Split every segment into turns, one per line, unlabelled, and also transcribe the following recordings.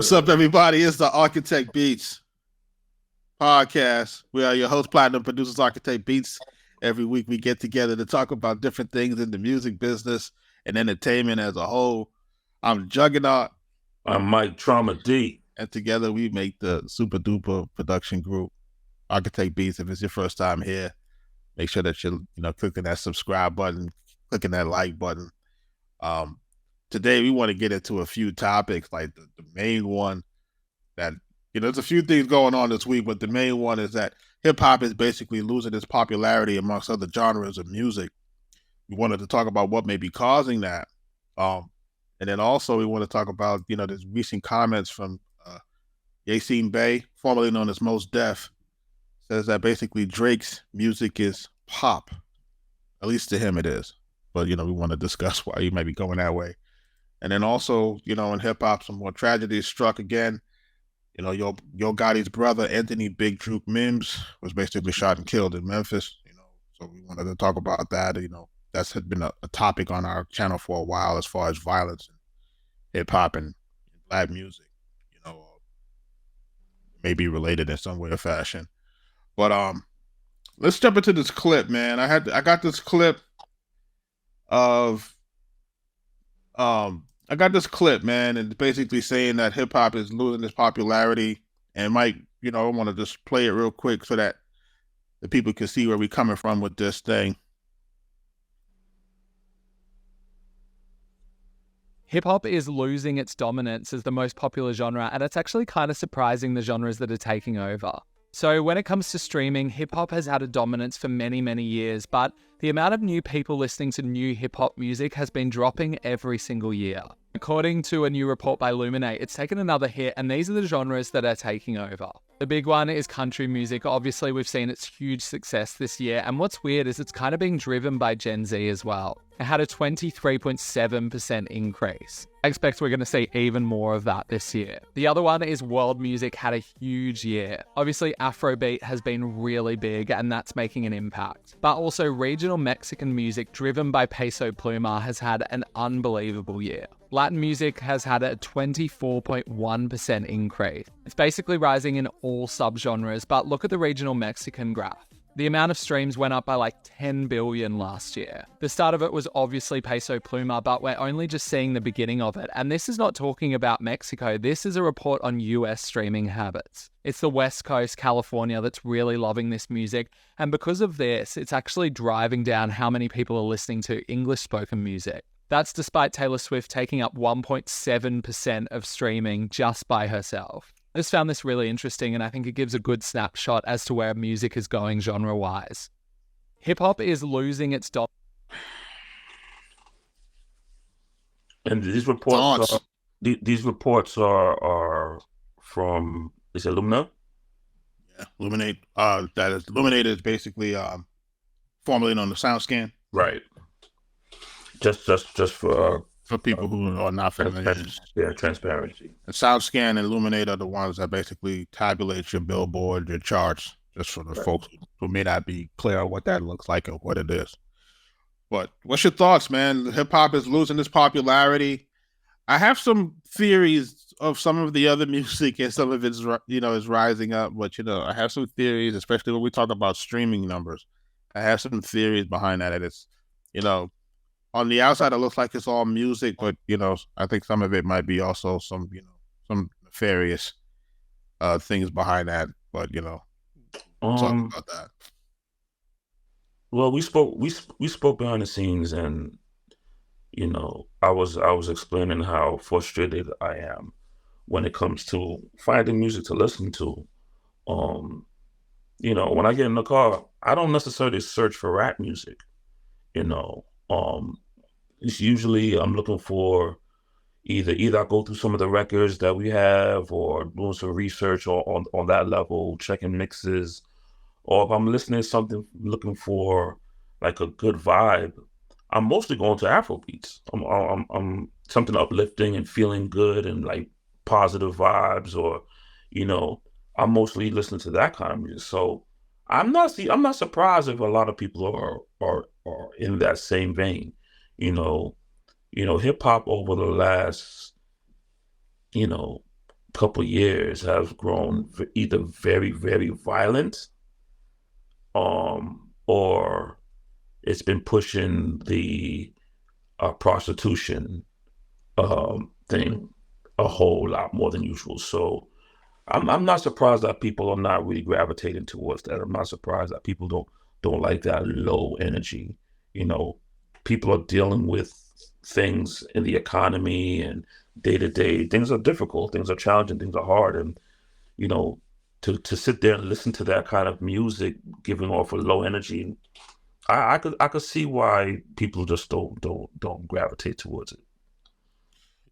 What's up, everybody? It's the Arkatech Beatz podcast. We are your host, platinum producers, Arkatech Beatz. Every week we get together to talk about different things in the music business and entertainment as a whole. I'm Juggernaut.
I'm Mike Trauma D.
And together we make the super duper production group, Arkatech Beatz. If it's your first time here, make sure that you're clicking that subscribe button, clicking that like button. Today we want to get into a few topics, like the main one that, there's a few things going on this week, but the main one is that hip hop is basically losing its popularity amongst other genres of music. We wanted to talk about what may be causing that. And then also we want to talk about, there's recent comments from Yasiin Bey, formerly known as Mos Def, says that basically Drake's music is pop. At least to him it is. But, we want to discuss why he might be going that way. And then also, in hip hop, some more tragedies struck again. Yo Gotti's brother, Anthony Big Juke Mims, was basically shot and killed in Memphis. So we wanted to talk about that. That's been a topic on our channel for a while as far as violence in hip hop and black music. May be related in some way or fashion. But let's jump into this clip, man. I got this clip of I got this clip, man, and it's basically saying that hip hop is losing its popularity. And Mike, I want to just play it real quick so that the people can see where we're coming from with this thing.
Hip hop is losing its dominance as the most popular genre, and it's actually kind of surprising the genres that are taking over. So when it comes to streaming, hip hop has had a dominance for many, many years, but the amount of new people listening to new hip hop music has been dropping every single year. According to a new report by Luminate, it's taken another hit, and these are the genres that are taking over. The big one is country music. Obviously, we've seen its huge success this year, and what's weird is it's kind of being driven by Gen Z as well. It had a 23.7% increase. I expect we're going to see even more of that this year. The other one is world music had a huge year. Obviously, Afrobeat has been really big, and that's making an impact. But also, regional Mexican music driven by Peso Pluma has had an unbelievable year. Latin music has had a 24.1% increase. It's basically rising in all subgenres, but look at the regional Mexican graph. The amount of streams went up by like 10 billion last year. The start of it was obviously Peso Pluma, but we're only just seeing the beginning of it. And this is not talking about Mexico. This is a report on US streaming habits. It's the West Coast, California, that's really loving this music. And because of this, it's actually driving down how many people are listening to English spoken music. That's despite Taylor Swift taking up 1.7% of streaming just by herself. I just found this really interesting, and I think it gives a good snapshot as to where music is going genre-wise. Hip-hop is losing its
And these reports are from, is it Lumina?
Yeah, Luminate. Luminate is basically formerly known as SoundScan.
Right. Just for
people who are not familiar.
Yeah, transparency.
And SoundScan and Illuminate are the ones that basically tabulate your Billboard, your charts, just for the folks who may not be clear on what that looks like or what it is. But what's your thoughts, man? Hip hop is losing its popularity. I have some theories of some of the other music, and some of it's is rising up. But I have some theories, especially when we talk about streaming numbers. I have some theories behind that. It's on the outside, it looks like it's all music, but I think some of it might be also some nefarious things behind that. But talk about that.
Well, we spoke behind the scenes, and I was explaining how frustrated I am when it comes to finding music to listen to. When I get in the car, I don't necessarily search for rap music. It's usually I'm looking for either I go through some of the records that we have, or doing some research on that level, checking mixes, or if I'm listening to something looking for like a good vibe, I'm mostly going to Afro beats. I'm something uplifting and feeling good and like positive vibes, or I'm mostly listening to that kind of music. So I'm not surprised if a lot of people are in that same vein. Hip hop over the last couple years have grown either very, very violent, or it's been pushing the prostitution thing a whole lot more than usual. So I'm not surprised that people are not really gravitating towards that. I'm not surprised that people don't like that low energy. You know, people are dealing with things in the economy and day to day. Things are difficult, things are challenging, things are hard, and you know, to sit there and listen to that kind of music giving off a low energy, I could see why people just don't gravitate towards it.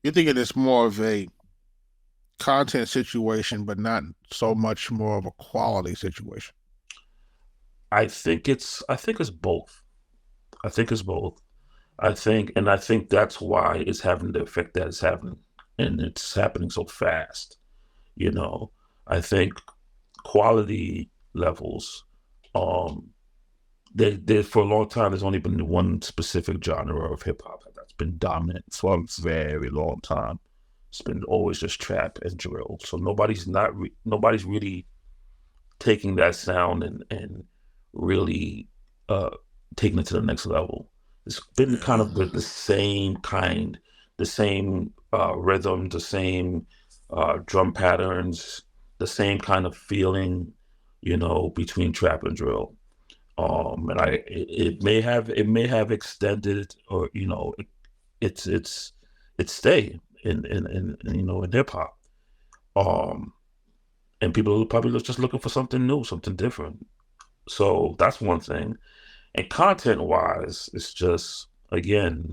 You're thinking it's more of a content situation, but not so much more of a quality situation.
I think it's both. I think it's both. I think that's why it's having the effect that it's having, and it's happening so fast. You know, I think quality levels, um, there for a long time, there's only been one specific genre of hip hop that's been dominant for a very long time. It's been always just trap and drill. So nobody's really taking that sound and really uh taking it to the next level. It's been kind of the same kind, the same rhythm, the same drum patterns, the same kind of feeling, between trap and drill. And it may have extended, or it's stay in hip hop. Um, and people are probably just looking for something new, something different. So that's one thing. And content wise, it's just, again,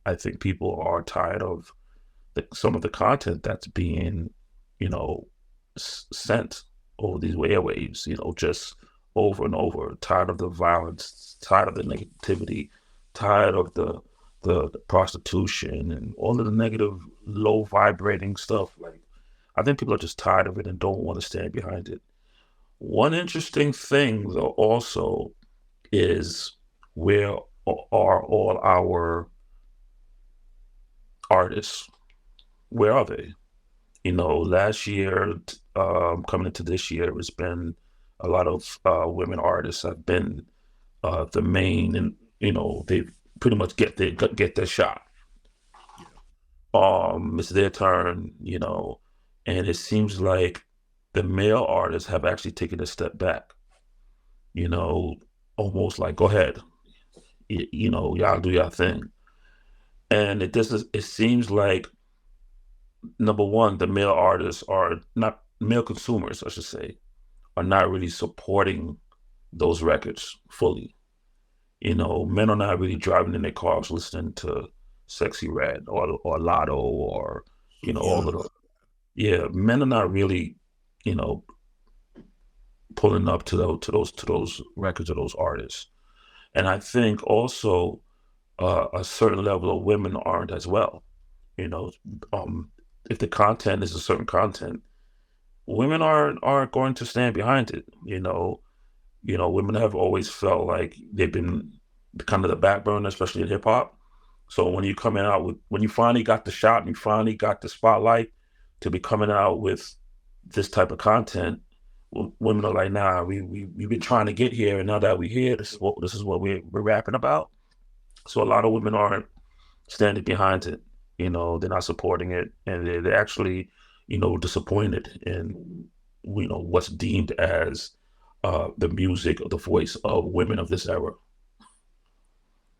I think people are tired of some of the content that's being, you know, sent over these airwaves, just over and over. Tired of the violence, tired of the negativity, tired of the prostitution and all of the negative, low vibrating stuff. Like, I think people are just tired of it and don't want to stand behind it. One interesting thing, though, also is, where are all our artists? Where are they? Last year, coming into this year, it's been a lot of women artists have been the main, and they pretty much get their shot. It's their turn, and it seems like the male artists have actually taken a step back. Almost like, go ahead, y'all do y'all thing. And it seems like, number one, the male artists are not, male consumers, I should say, are not really supporting those records fully. Men are not really driving in their cars listening to Sexy Red or Lotto, or all of the, yeah, men are not really, you know, pulling up to those records of those artists. And I think also a certain level of women aren't as well. You know, um, if the content is a certain content, women are going to stand behind it. Women have always felt like they've been kind of the backbone, especially in hip hop. So when you finally got the shot and you finally got the spotlight to be coming out with this type of content, women are like, nah, we've been trying to get here, and now that we're here, this is what we're rapping about. So a lot of women aren't standing behind it. They're not supporting it, and they're actually, disappointed in, what's deemed as the music or the voice of women of this era.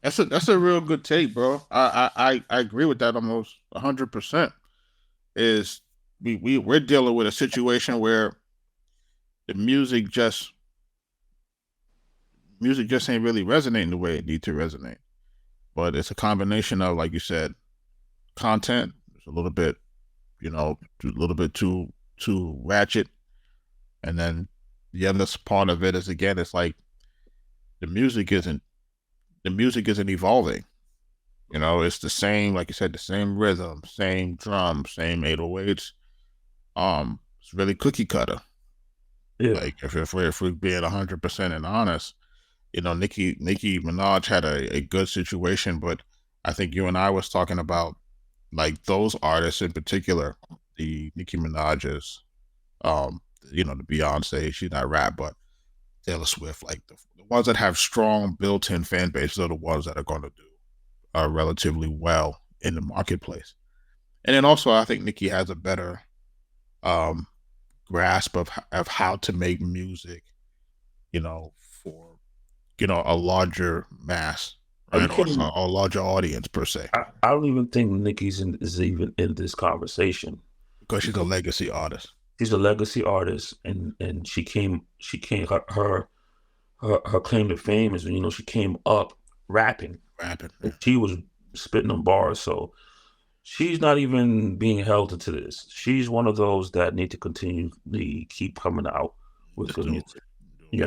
That's a real good take, bro. I agree with that almost 100%. Is we're dealing with a situation where the music just ain't really resonating the way it needs to resonate. But it's a combination of, like you said, content. It's a little bit, too ratchet, and then the other part of it is, again, it's like the music isn't evolving. It's the same, like you said, the same rhythm, same drum, same 808s. It's really cookie cutter.
Yeah.
Like, if we're being 100% and honest, Nicki Minaj had a good situation, but I think you and I was talking about, like, those artists in particular, the Nicki Minaj's, the Beyonce, she's not rap, but Taylor Swift, like the ones that have strong built-in fan bases are the ones that are going to do relatively well in the marketplace. And then also, I think Nicki has a better grasp of how to make music, for a larger mass, right, or a larger audience per se.
I don't even think Nicki's is even in this conversation
because she's a legacy artist.
She's a legacy artist, and she came her claim to fame is she came up rapping. She was spitting on bars, so she's not even being held into this. She's one of those that need to continually keep coming out with good music.
Yeah,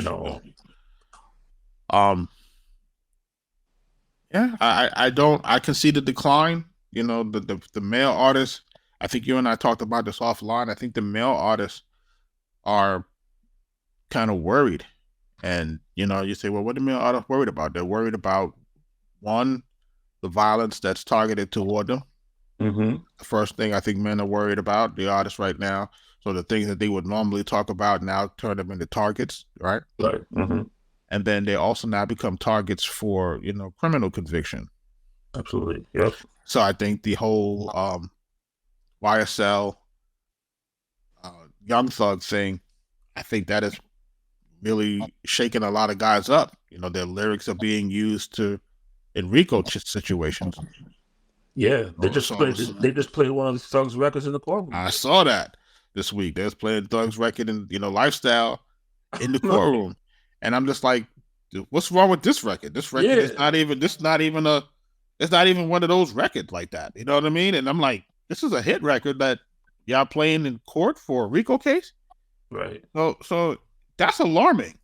I can see the decline. The male artists. I think you and I talked about this offline. I think the male artists are kind of worried. And, you say, well, what are the male artists worried about? They're worried about, one, the violence that's targeted toward them.
Mm-hmm.
The first thing I think men are worried about, the artists right now. So the things that they would normally talk about now turn them into targets, right?
Right. Mm-hmm.
And then they also now become targets for, criminal conviction.
Absolutely. Yep.
So I think the whole YSL Young Thug thing, I think that is really shaking a lot of guys up. Their lyrics are being used in RICO situations.
Yeah, they just played one of the Thug's records in the courtroom.
I saw that this week. They was playing Thug's record in Lifestyle in the courtroom, and I'm just like, what's wrong with this record? This record is not even. It's not even one of those records like that. You know what I mean? And I'm like, this is a hit record that y'all playing in court for a RICO case,
right?
So that's alarming,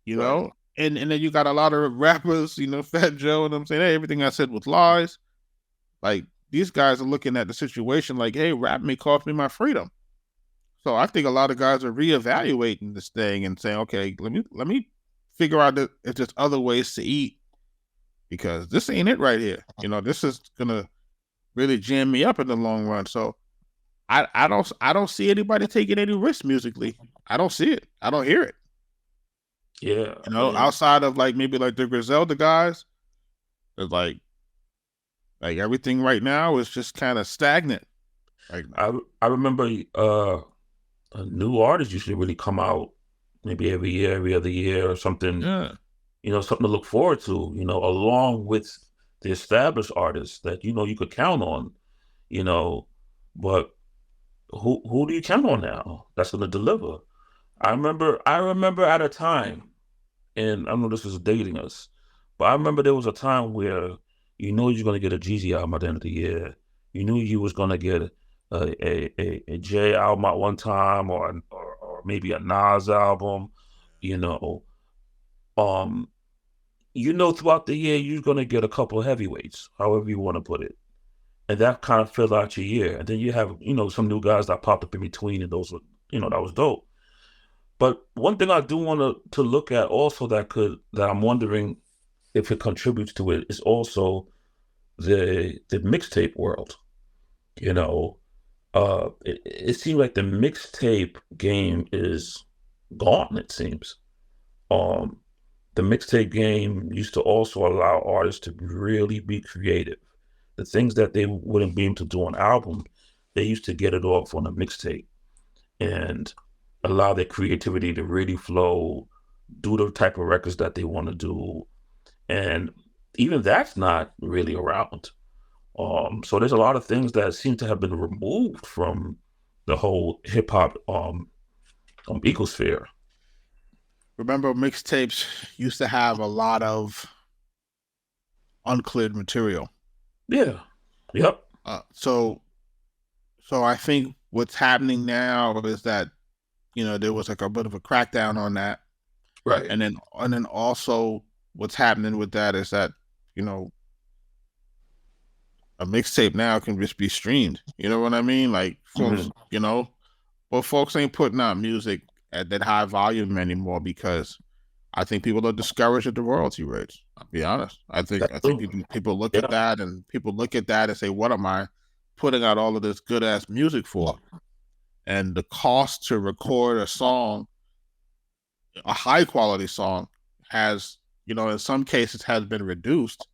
Right.
And then you got a lot of rappers, Fat Joe, and I'm saying, hey, everything I said was lies. Like, these guys are looking at the situation like, hey, rap may cost me my freedom. So I think a lot of guys are reevaluating this thing and saying, okay, let me figure out if there's other ways to eat, because this ain't it right here. This is gonna really jam me up in the long run. So I don't see anybody taking any risks musically. I don't see it. I don't hear it.
Yeah.
Outside of maybe the Griselda guys, it's like everything right now is just kind of stagnant.
I remember a new artist used to really come out maybe every year, every other year or something.
Yeah.
Something to look forward to, along with the established artists that, you could count on, but who do you count on now that's going to deliver? I remember at a time, and I know this is dating us, but I remember there was a time where you're going to get a Jeezy album at the end of the year. You knew you was going to get a J album at one time, or maybe a Nas album, throughout the year, you're going to get a couple of heavyweights, however you want to put it. And that kind of filled out your year. And then you have, some new guys that popped up in between, and those were, that was dope. But one thing I do want to look at also that I'm wondering if it contributes to it is also the mixtape world. It seems like the mixtape game is gone, it seems. The mixtape game used to also allow artists to really be creative. The things that they wouldn't be able to do on album, they used to get it off on a mixtape and allow their creativity to really flow, do the type of records that they want to do. And even that's not really around. So there's a lot of things that seem to have been removed from the whole hip hop ecosphere.
Remember, mixtapes used to have a lot of uncleared material.
Yeah. Yep.
So I think what's happening now is that, there was a bit of a crackdown on that.
Right.
And then also what's happening with that is that, a mixtape now can just be streamed. You know what I mean? Like, folks, folks ain't putting out music at that high volume anymore because I think people are discouraged at the royalty rates. I'll be honest. I think people look at that and say, what am I putting out all of this good ass music for, and the cost to record a song, a high quality song, has, in some cases has been reduced,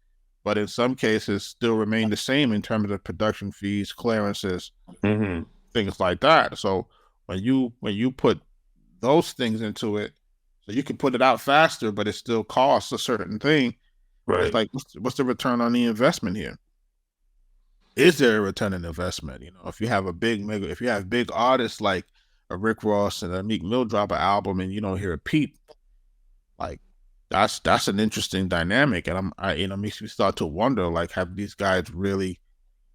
but in some cases still remain the same in terms of production fees, clearances, things like that. So when you put those things into it, so you can put it out faster, but it still costs a certain thing.
Right.
It's like, what's the return on the investment here? Is there a return on investment? If you have if you have big artists like a Rick Ross and a Meek Mill drop an album and you don't hear a peep, like that's an interesting dynamic. And makes me start to wonder, like, have these guys really,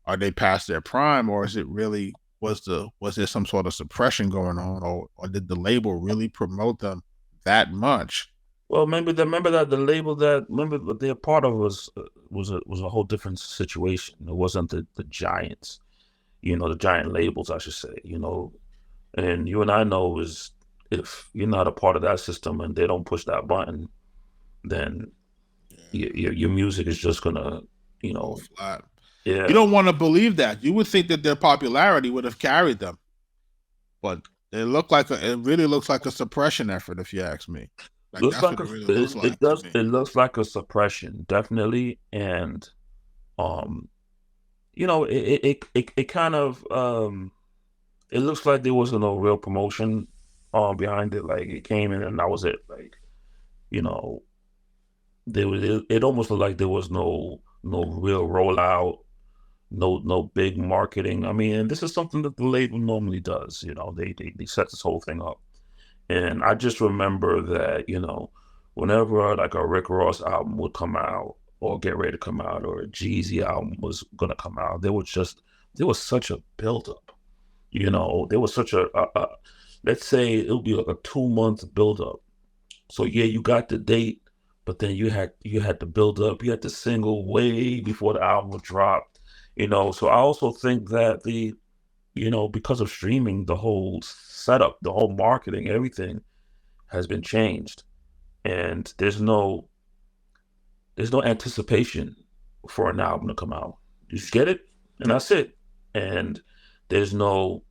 are they past their prime, or is it really, was there some sort of suppression going on, or did the label really promote them that much?
Well, remember that the label that they're part of was a whole different situation. It wasn't the giants, the giant labels, I should say, and you and I know is, if you're not a part of that system and they don't push that button, then your music is just gonna,
flat.
Yeah.
You don't want to believe that. You would think that their popularity would have carried them, but it really looks like a suppression effort, if you ask me. Like,
Looks
that's
like
what it really looks like.
it looks like a suppression, definitely, and it kind of it looks like there wasn't no real promotion behind it. Like, it came in and that was it. Like, it almost looked like there was no real rollout, no big marketing. I mean, this is something that the label normally does. They set this whole thing up. And I just remember that, whenever like a Rick Ross album would come out or get ready to come out, or a Jeezy album was going to come out, there was such a buildup. There was such a let's say it would be like a 2-month buildup. So yeah, you got the date, but then you had to build up. You had the single way before the album would drop. So I also think that because of streaming, the whole setup, the whole marketing, everything has been changed, and there's no anticipation for an album to come out. You just get it, and that's it. And there's no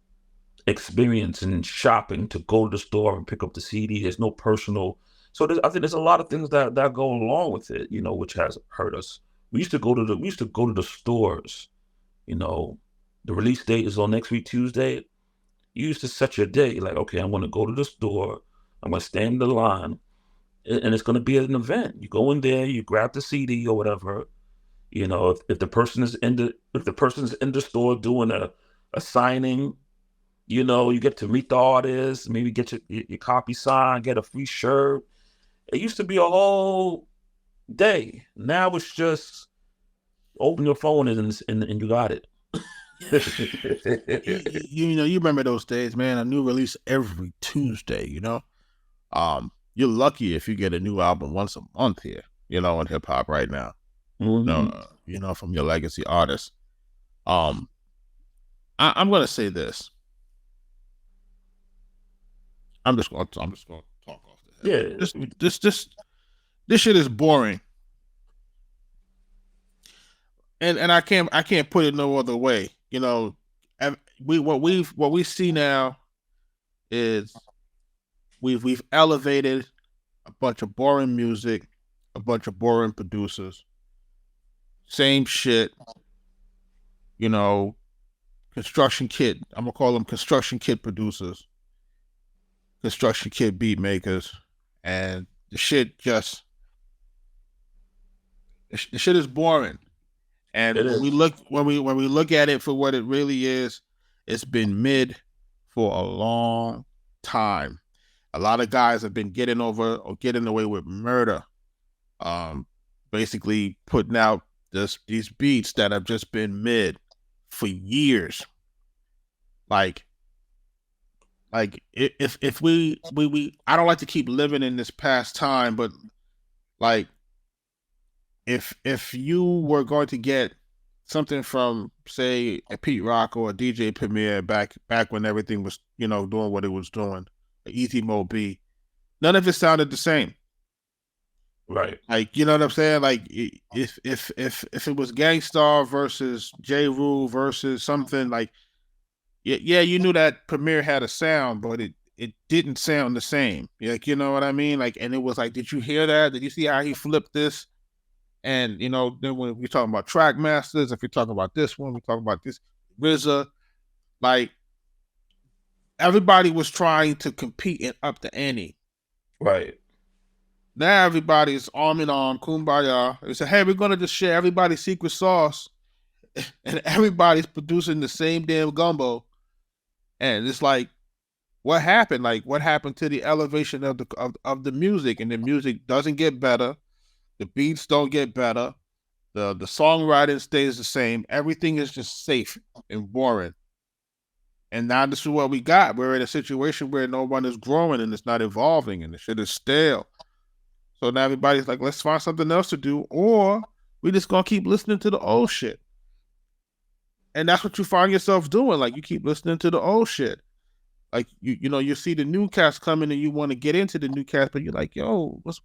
experience in shopping to go to the store and pick up the CD. There's no personal. So I think there's a lot of things that go along with it, which has hurt us. We used to go to the stores, the release date is on next week, Tuesday. You used to set your day, like, okay, I'm going to go to the store, I'm going to stand in the line, and it's going to be an event. You go in there, you grab the CD or whatever. If the person is in the store doing a signing, you get to meet the artist, maybe get your copy signed, get a free shirt. It used to be a whole day. Now it's just open your phone and you got it.
You remember those days, man. A new release every Tuesday. You're lucky if you get a new album once a month here, in hip hop right now. From your legacy artists. I'm gonna say this. I'm just gonna talk off the head.
Yeah.
This shit is boring. And I can't put it no other way. What we see now is we've elevated a bunch of boring music, a bunch of boring producers, same shit. Construction kit. I'm gonna call them construction kit producers, construction kit beat makers, and the shit is boring. And when we look at it for what it really is, it's been mid for a long time. A lot of guys have been getting away with murder, basically putting out these beats that have just been mid for years. Like if we I don't like to keep living in this past time, but like, if you were going to get something from, say, a Pete Rock or a DJ Premier back when everything was, doing what it was doing, Easy Mo B, none of it sounded the same.
Right.
Like, you know what I'm saying? Like, if it was Gangstar versus J. Rule versus something like, yeah, you knew that Premier had a sound, but it didn't sound the same. Like, you know what I mean? Like, and it was like, did you hear that? Did you see how he flipped this? And you know, then when we're talking about track masters, if we're talking about this one, we're talking about this RZA, like everybody was trying to compete and up the ante.
Right.
Now everybody's arm in arm, kumbaya. They say, hey, we're gonna just share everybody's secret sauce, and everybody's producing the same damn gumbo. And it's like, what happened? Like, what happened to the elevation of the music? And the music doesn't get better. The beats don't get better. The songwriting stays the same. Everything is just safe and boring. And now this is what we got. We're in a situation where no one is growing and it's not evolving and the shit is stale. So now everybody's like, let's find something else to do, or we just gonna keep listening to the old shit. And that's what you find yourself doing. Like, you keep listening to the old shit. Like, you know, you see the new cast coming and you want to get into the new cast, but you're like, yo, what's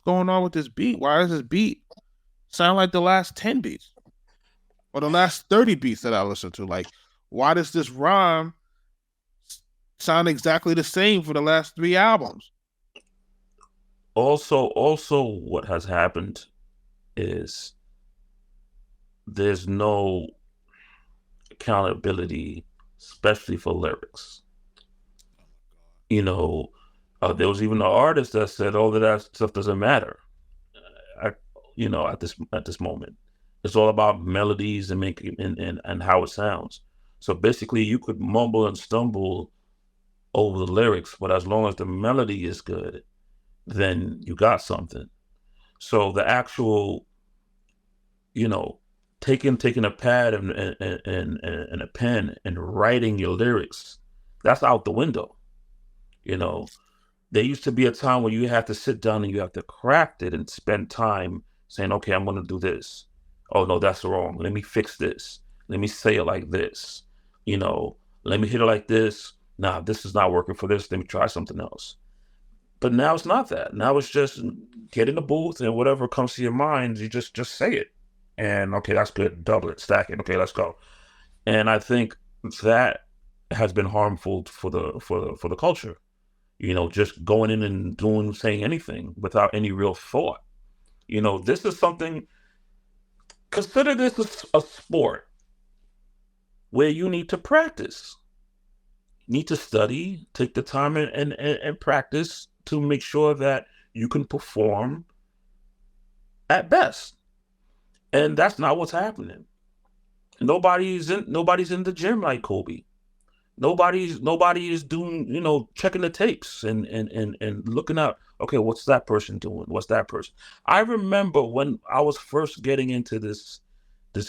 going on with this beat? Why does this beat sound like the last 10 beats or the last 30 beats that I listened to? Like, why does this rhyme sound exactly the same for the last 3 albums?
Also, what has happened is there's no accountability, especially for lyrics. You know, there was even an artist that said all of that stuff doesn't matter. You know, at this moment, it's all about melodies and making and how it sounds. So basically, you could mumble and stumble over the lyrics, but as long as the melody is good, then you got something. So the actual, you know, taking a pad and a pen and writing your lyrics, that's out the window. You know, there used to be a time where you have to sit down and you have to craft it and spend time saying, okay, I'm going to do this. Oh, no, that's wrong. Let me fix this. Let me say it like this. You know, let me hit it like this. Nah, this is not working for this. Let me try something else. But now it's not that. Now it's just get in the booth and whatever comes to your mind, you just say it. And okay, that's good. Double it, stack it. Okay, let's go. And I think that has been harmful for the culture. You know, just going in and saying anything without any real thought. You know, this is something, consider this a sport where you need to practice. You need to study, take the time and practice to make sure that you can perform at best. And that's not what's happening. Nobody's in the gym like Kobe. Nobody is doing, you know, checking the tapes and looking out, okay, what's that person doing? What's that person? I remember when I was first getting into this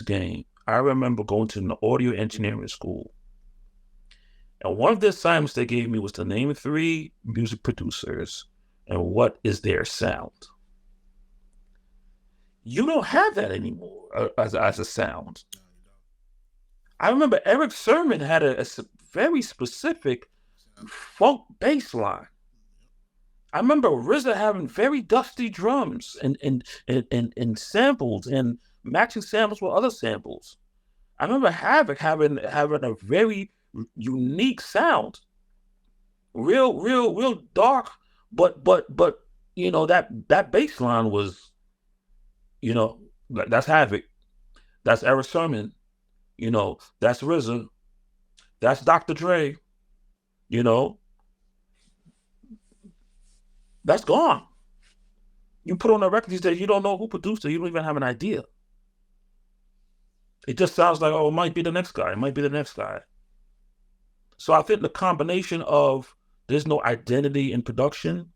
game, I remember going to an audio engineering school. And one of the assignments they gave me was to name 3 music producers and what is their sound. You don't have that anymore as a sound. I remember Eric Sermon had a very specific funk bass line. I remember RZA having very dusty drums and samples and matching samples with other samples. I remember Havoc having a very unique sound, real dark, but you know, that bass line was, you know, that's Havoc, that's Eric Sermon, you know, that's RZA, that's Dr. Dre, you know, that's gone. You put on a record these days, you don't know who produced it, you don't even have an idea. It just sounds like, oh, it might be the next guy, it might be the next guy. So I think the combination of there's no identity in production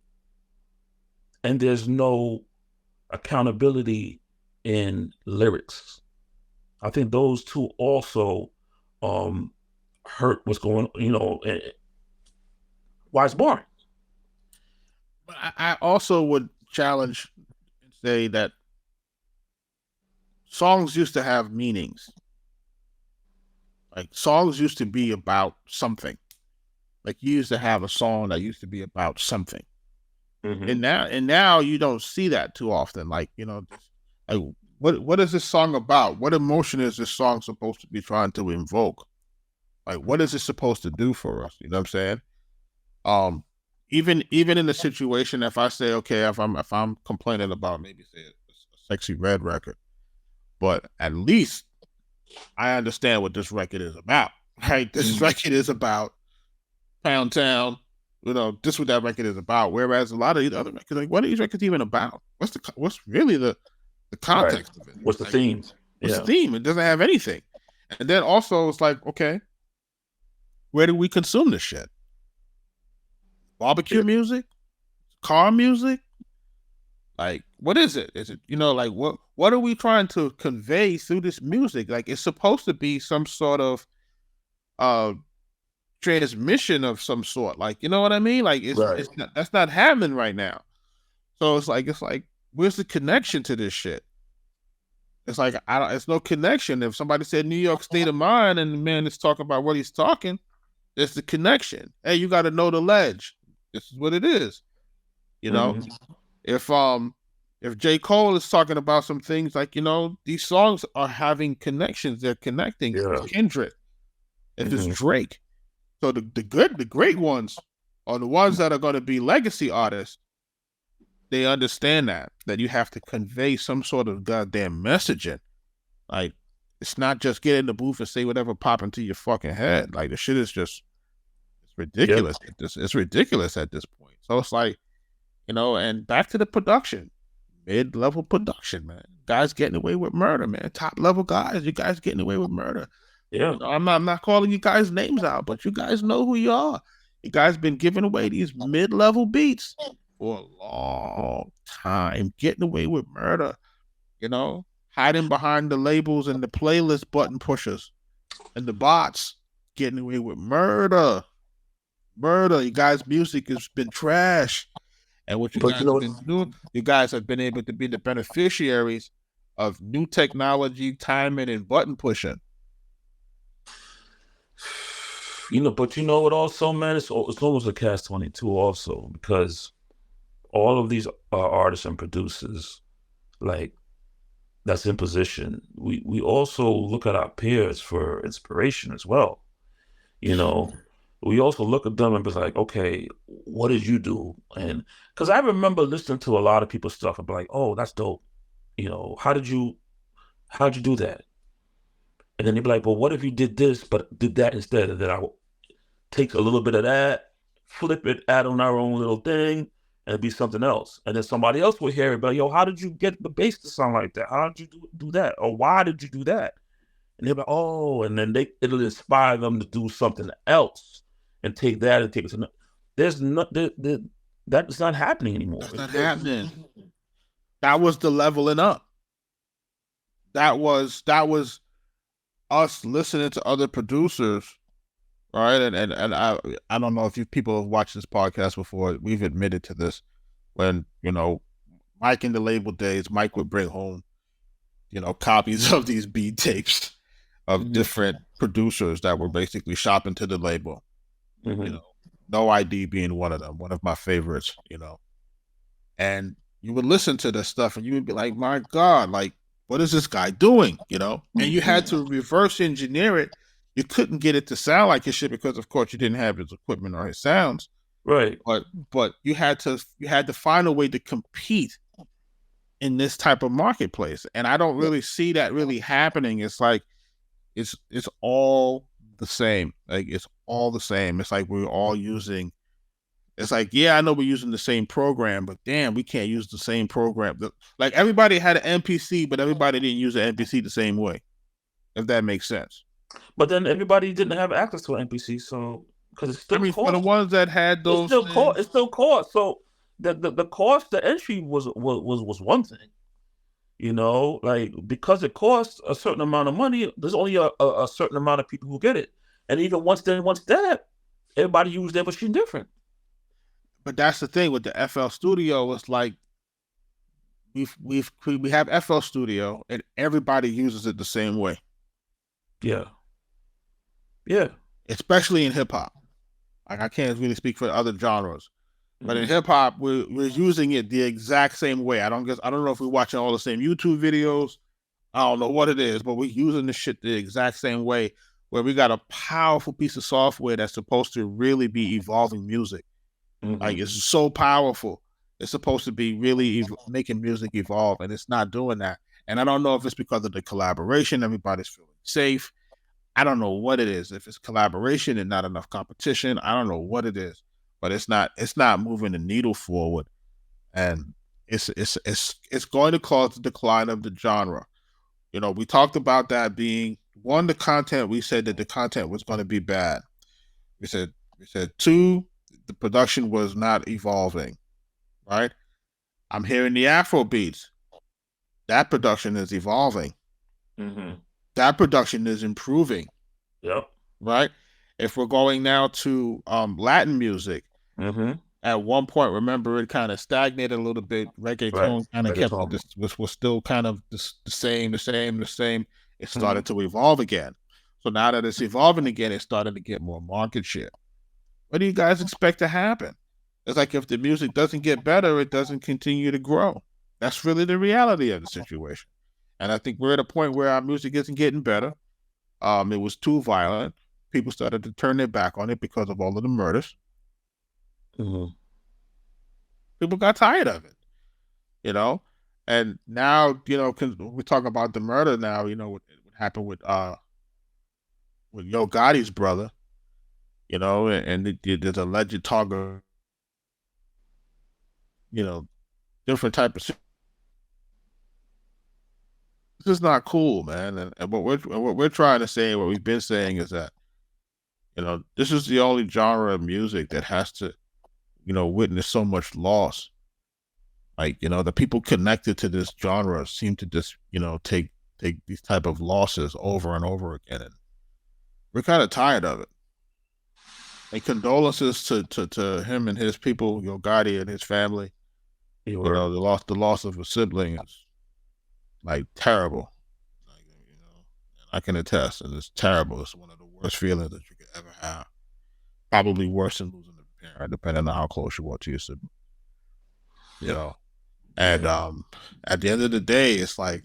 and there's no accountability in lyrics. I think those two also hurt what's going, you know, why it's boring.
But I also would challenge and say that songs used to have meanings. Like, songs used to be about something. Like, you used to have a song that used to be about something. And now you don't see that too often. Like, like what is this song about? What emotion is this song supposed to be trying to invoke? Like, what is it supposed to do for us? You know what I'm saying? Even in the situation, if I say, okay, if I'm complaining about maybe say a Sexy Red record, but at least I understand what this record is about, right? This record is about Pound Town. This is what that record is about. Whereas a lot of these other records, like, what are these records even about? What's really the context of it?
What's the theme?
What's the theme? It doesn't have anything. And then also it's like, okay, where do we consume this shit? Barbecue music? Car music? Like, what is it? Is it, like, what are we trying to convey through this music? Like, it's supposed to be some sort of transmission of some sort. Like, you know what I mean? Like, it's not, that's not happening right now. So it's like, where's the connection to this shit? It's like, it's no connection. If somebody said New York State of Mind and the man is talking about what he's talking, there's the connection. Hey, you got to know the ledge. This is what it is. If J. Cole is talking about some things, like, these songs are having connections. They're connecting. If it's Kendrick, if it's Drake. So the great ones are the ones that are going to be legacy artists. They understand that you have to convey some sort of goddamn messaging. Like, it's not just get in the booth and say whatever pop into your fucking head. Like, the shit is just, it's ridiculous. Yep. It's ridiculous at this point. So it's like, and back to the production, mid-level production, man. Guys getting away with murder, man. Top-level guys, you guys getting away with murder.
Yeah.
I'm not calling you guys names out, but you guys know who you are. You guys been giving away these mid-level beats for a long time, getting away with murder, hiding behind the labels and the playlist button pushers and the bots, getting away with murder. You guys' music has been trash. And what you guys have been doing, you guys have been able to be the beneficiaries of new technology, timing, and button pushing.
But what also, man, it's almost a catch-22 also, because all of these artists and producers, like, that's in position, we also look at our peers for inspiration as well. We also look at them and be like, okay, what did you do? And because I remember listening to a lot of people's stuff and be like, oh, that's dope. How'd you do that? And then they'd be like, well, what if you did this, but did that instead? And then I would take a little bit of that, flip it, add on our own little thing, and it'd be something else. And then somebody else would hear it, but yo, how did you get the bass to sound like that? How did you do that? Or why did you do that? And they're like, oh, and then it'll inspire them to do something else and take that and take it to that's not happening anymore.
That's not happening. That was the leveling up. That was us listening to other producers, right? And I don't know if people have watched this podcast before. We've admitted to this. When Mike in the label days, Mike would bring home copies of these beat tapes of different producers that were basically shopping to the label. No ID being one of them, one of my favorites. And you would listen to this stuff and you would be like, my God, like, what is this guy doing? And you had to reverse engineer it. You couldn't get it to sound like his shit because, of course, you didn't have his equipment or his sounds.
Right.
But you had to find a way to compete in this type of marketplace. And I don't really see that really happening. It's like it's all the same. Like, it's all the same. It's like we're all using. It's like, yeah, I know we're using the same program, but damn, we can't use the same program. Like, everybody had an MPC, but everybody didn't use an MPC the same way, if that makes sense.
But then everybody didn't have access to an MPC, so because it's still cost.
For the ones that had those,
it's still cost. So the cost, the entry was one thing, like, because it costs a certain amount of money. There's only a certain amount of people who get it, and even once that, everybody used their machine different.
But that's the thing with the FL Studio. It's like we have FL Studio, and everybody uses it the same way.
Yeah.
Especially in hip hop. Like, I can't really speak for other genres, But in hip hop, we're using it the exact same way. I don't know if we're watching all the same YouTube videos. I don't know what it is, but we're using this shit the exact same way, where we got a powerful piece of software that's supposed to really be evolving music. Like, it's so powerful. It's supposed to be really making music evolve, and it's not doing that. And I don't know if it's because of the collaboration, everybody's feeling safe. I don't know what it is. If it's collaboration and not enough competition, I don't know what it is. But it's not moving the needle forward. And it's going to cause the decline of the genre. You know, we talked about that being one, the content. We said that the content was going to be bad. We said two, the production was not evolving, right? I'm hearing the Afro beats. That production is evolving. That production is improving.
Yep.
Right? If we're going now to Latin music, at one point, remember, it kind of stagnated a little bit. Reggaeton kind of kept was still kind of the same. It started to evolve again. So now that it's evolving again, it's starting to get more market share. What do you guys expect to happen? It's like if the music doesn't get better, it doesn't continue to grow. That's really the reality of the situation. And I think we're at a point where our music isn't getting better. It was too violent. People started to turn their back on it because of all of the murders. People got tired of it, you know? And now, you know, cause we're talking about the murder now, you know, what happened with Yo Gotti's brother, you know, and there's alleged target, you know, different type of. This is not cool, man. And what we're trying to say, what we've been saying, is that, you know, this is the only genre of music that has to, you know, witness so much loss. Like, you know, the people connected to this genre seem to just, you know, take these type of losses over and over again, and we're kind of tired of it. And condolences to him and his people, Yo Gotti and his family. You know, the loss of a sibling is like terrible. Like, you know, I can attest, and it's terrible. It's one of the worst feelings that you could ever have. Probably worse than losing a parent, depending on how close you are to your sibling. You know, and at the end of the day, it's like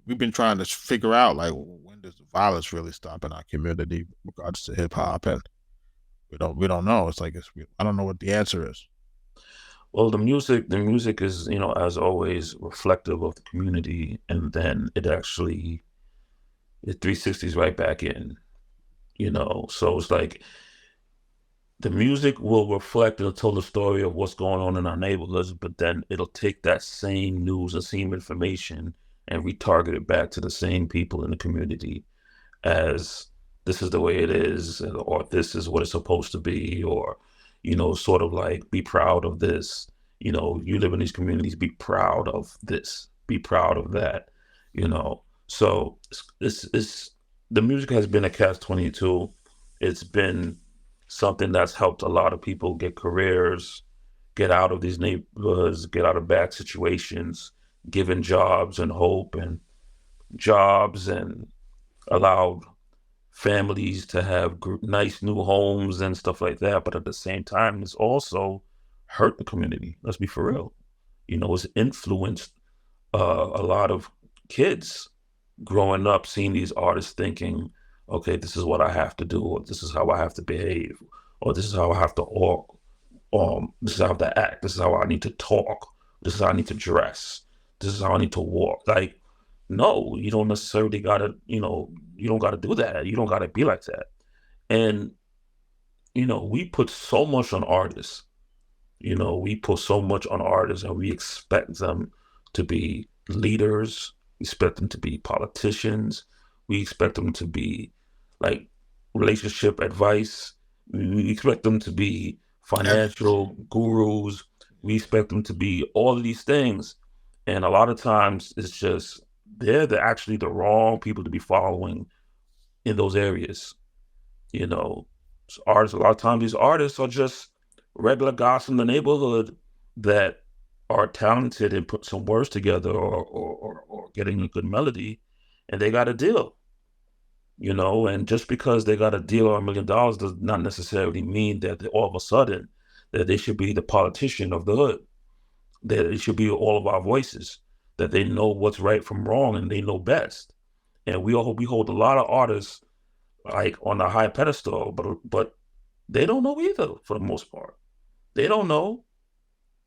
we've been trying to figure out, like, when does the violence really stop in our community with regards to hip hop, and we don't know. It's like I don't know what the answer is.
Well, the music is, you know, as always, reflective of the community, and then it 360s right back in, you know. So it's like the music will reflect, it'll tell the story of what's going on in our neighborhoods, but then it'll take that same news, the same information, and retarget it back to the same people in the community as this is the way it is, or this is what it's supposed to be, or, you know, sort of like, be proud of this. You know, you live in these communities, be proud of this, be proud of that, you know. So it's the music has been a catch-22. It's been something that's helped a lot of people get careers, get out of these neighborhoods, get out of bad situations, given jobs and hope and jobs, and allowed families to have nice new homes and stuff like that. But at the same time, it's also hurt the community. Let's be for real. You know, it's influenced a lot of kids growing up, seeing these artists, thinking, okay, this is what I have to do, or this is how I have to behave, or this is how I have to walk, this is how I have to act, this is how I need to talk, this is how I need to dress, this is how I need to walk. Like, no, you don't necessarily gotta, you know, you don't gotta do that. You don't gotta be like that. And, you know, we put so much on artists. You know, we put so much on artists, and we expect them to be leaders. We expect them to be politicians. We expect them to be like relationship advice. We expect them to be financial gurus. We expect them to be all of these things. And a lot of times it's just, they're actually the wrong people to be following in those areas. You know, so artists, a lot of times these artists are just regular guys from the neighborhood that are talented and put some words together, or getting a good melody, and they got a deal, you know. And just because they got a deal or $1 million does not necessarily mean that all of a sudden that they should be the politician of the hood, that it should be all of our voices, that they know what's right from wrong and they know best. And we hold a lot of artists like on a high pedestal, but they don't know either for the most part. They don't know,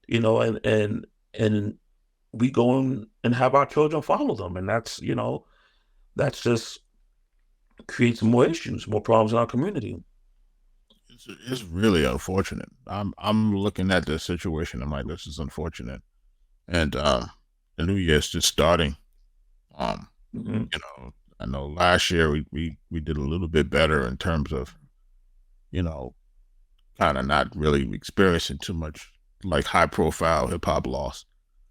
you know, and we go and have our children follow them, and that's, you know, that's just creates more issues, more problems in our community.
It's really unfortunate. I'm looking at this situation. I'm like, this is unfortunate. And the new year's just starting. You know, I know last year we did a little bit better in terms of, you know, kind of not really experiencing too much like high profile hip hop loss.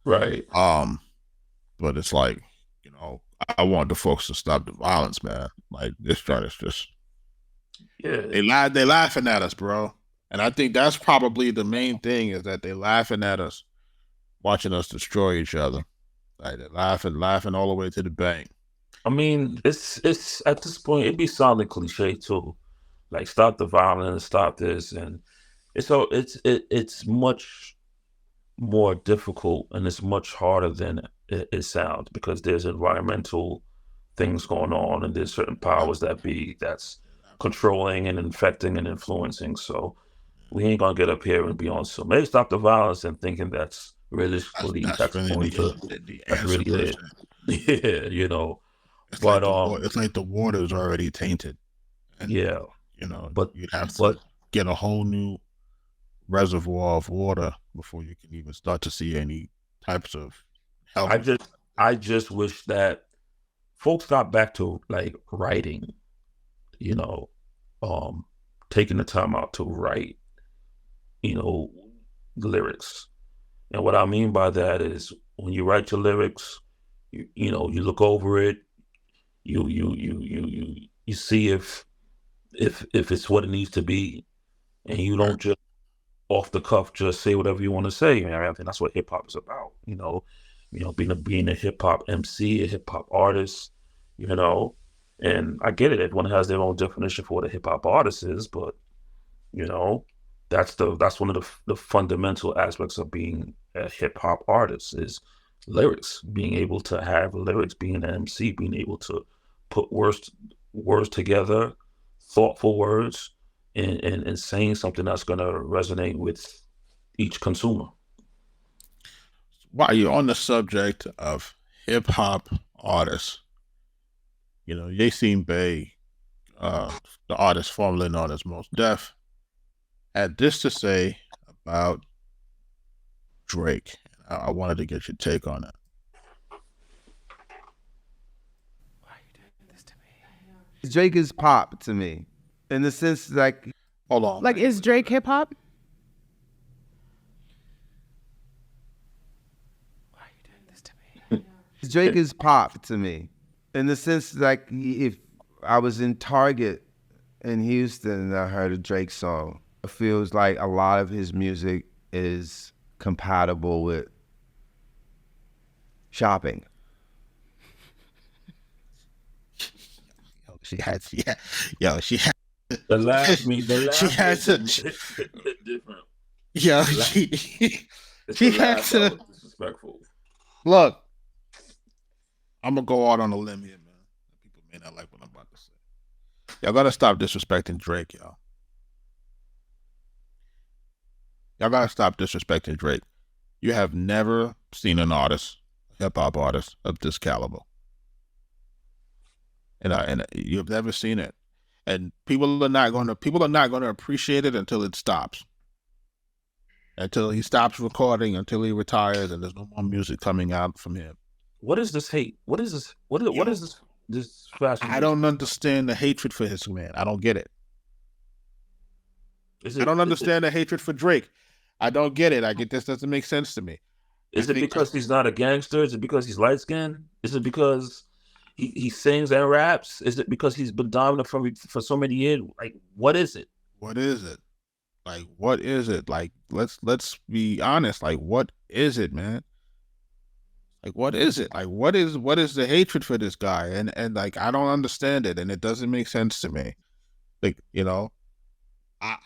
Right.
But it's like, you know, I want the folks to stop the violence, man. Like this joint is just, they laughing at us, bro. And I think that's probably the main thing, is that they laughing at us, watching us destroy each other. Like they're laughing all the way to the bank.
I mean, it's at this point, it'd be sounding cliche too. Like, stop the violence, stop this. And it's much more difficult, and it's much harder than it sounds, because there's environmental things going on, and there's certain powers that's controlling and infecting and influencing. So we ain't gonna get up here and be on some, hey, stop the violence, and thinking that's realistically that's really it. Yeah, you know.
It's but like it's like the water's already tainted. And,
yeah,
you know, but you'd have to get a whole new reservoir of water before you can even start to see any types of help.
I just wish that folks got back to like writing, you know, taking the time out to write, you know, lyrics. And what I mean by that is, when you write your lyrics, you know, you look over it, you see if it's what it needs to be, and you don't just off the cuff just say whatever you want to say. I think that's what hip hop is about. You know, being a hip hop MC, a hip hop artist, you know. And I get it, everyone has their own definition for what a hip hop artist is, but you know, that's one of the fundamental aspects of being a hip hop artist, is lyrics, being able to have lyrics, being an MC, being able to put words together, thoughtful words, and saying something that's going to resonate with each consumer.
While you're on the subject of hip hop artists, you know, Yasiin Bey, the artist formerly known as Mos Def, had this to say about Drake. I wanted to get your take on it.
Why are you doing this to me? Drake is pop to me, in the sense like,
hold on,
like, is Drake hip hop?
Why are you doing this to me? Drake is pop to me, in the sense like, if I was in Target in Houston and I heard a Drake song, it feels like a lot of his music is compatible with shopping.
She had
the last
she had to
different.
Yeah, she had to
disrespectful.
Look, I'm gonna go out on a limb here, man. People may not like what I'm about to say. Y'all gotta stop disrespecting Drake, y'all. Y'all gotta stop disrespecting Drake. You have never seen an artist, hip hop artist of this caliber, and you've never seen it. And people are not going to appreciate it until it stops. Until he stops recording, until he retires, and there's no more music coming out from him.
What is this hate? What is this? What is this fashion?
I don't understand the hatred for his man. I don't get it. I don't understand the hatred for Drake. I don't get it. I get this doesn't make sense to me.
Is it because he's not a gangster? Is it because he's light skinned? Is it because he sings and raps? Is it because he's been dominant for so many years? Like, what is it?
What is it? Like, what is it? Like, let's be honest. Like, what is it, man? Like, what is it? Like, what is the hatred for this guy? And like, I don't understand it, and it doesn't make sense to me. Like, you know,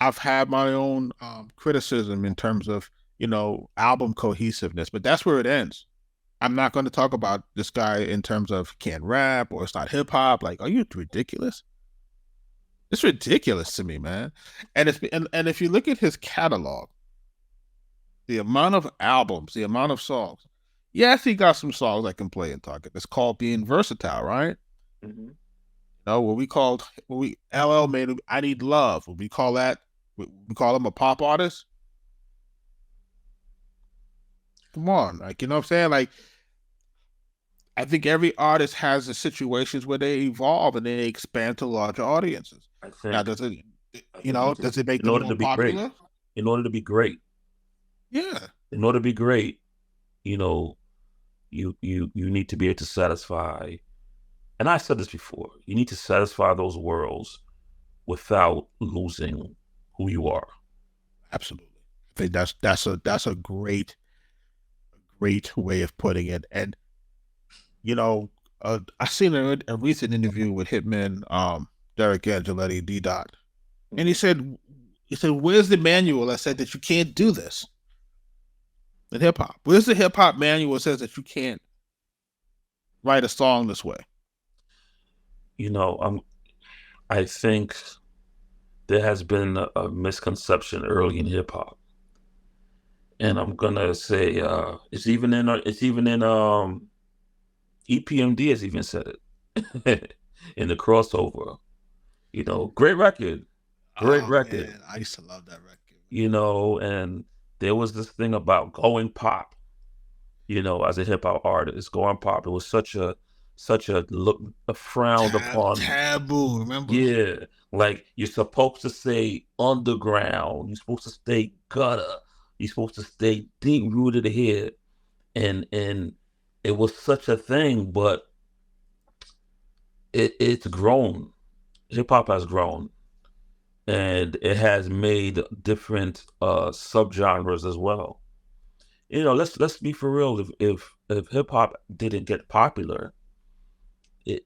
I've had my own criticism in terms of, album cohesiveness, but that's where it ends. I'm not going to talk about this guy in terms of can't rap or it's not hip hop. Like, are you ridiculous? It's ridiculous to me, man. And and if you look at his catalog, the amount of albums, the amount of songs. Yes, he got some songs I can play in Target. It's called being versatile, right?
Mhm.
What we LL made I Need Love. What we call that? We call him a pop artist. Come on, like, you know what I'm saying? Like, I think every artist has the situations where they evolve and they expand to larger audiences.
I
Now,
think
does it,
I
you
think
know, does it make
in
them
order
more
to be great,
popular?
in order to be great,
Yeah,
in order to be great, you know, you need to be able to satisfy. And I said this before. You need to satisfy those worlds without losing who you are.
absolutely. I think that's a great way of putting it. And I seen a recent interview with Hitman, Derek Angeletti, D. Dot, and he said, "Where's the manual that said that you can't do this in hip hop? Where's the hip hop manual that says that you can't write a song this way?"
I think there has been a misconception early in hip hop, and I'm gonna say it's even in EPMD has even said it in the crossover. Great record, great record.
Man, I used to love that record.
And there was this thing about going pop. As a hip hop artist, going pop. It was such a frowned upon
taboo. Remember?
Yeah, like you're supposed to stay underground. You're supposed to stay gutter. You're supposed to stay deep rooted here, and it was such a thing. But it's grown. Hip hop has grown, and it has made different subgenres as well. Let's be for real. If hip hop didn't get popular, it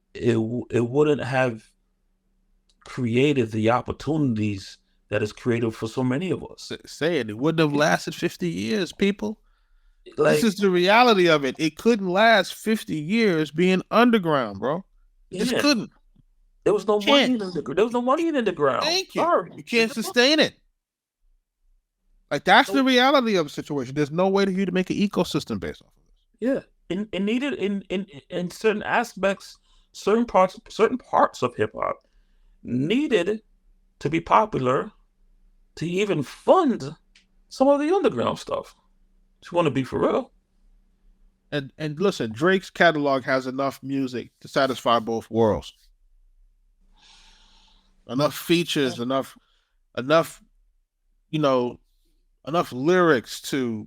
wouldn't have created the opportunities that is created for so many of us.
It wouldn't have lasted 50 years, people.
Like,
this is the reality of it. It couldn't last 50 years being underground, bro. It just couldn't.
There was no money in there was no money in the ground.
Thank you.
Sorry.
You can't sustain it. Like, that's the reality of the situation. There's no way for you to make an ecosystem based off of this.
Yeah. It needed in certain aspects, certain parts of hip hop needed to be popular to even fund some of the underground stuff. If you want to be for real.
And listen, Drake's catalog has enough music to satisfy both worlds. Enough features, enough lyrics to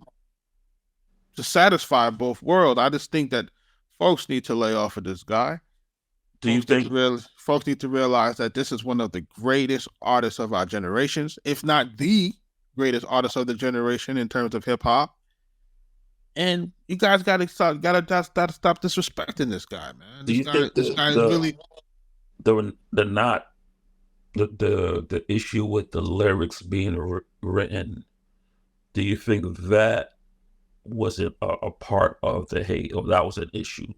satisfy both worlds. I just think that folks need to lay off of this guy.
Do you think
folks need to realize that this is one of the greatest artists of our generations, if not the greatest artist of the generation in terms of hip hop? And you guys gotta stop disrespecting this guy, man.
Do you think
this guy is really
the issue with the lyrics being written? Do you think that was a part of the hate, or that was an issue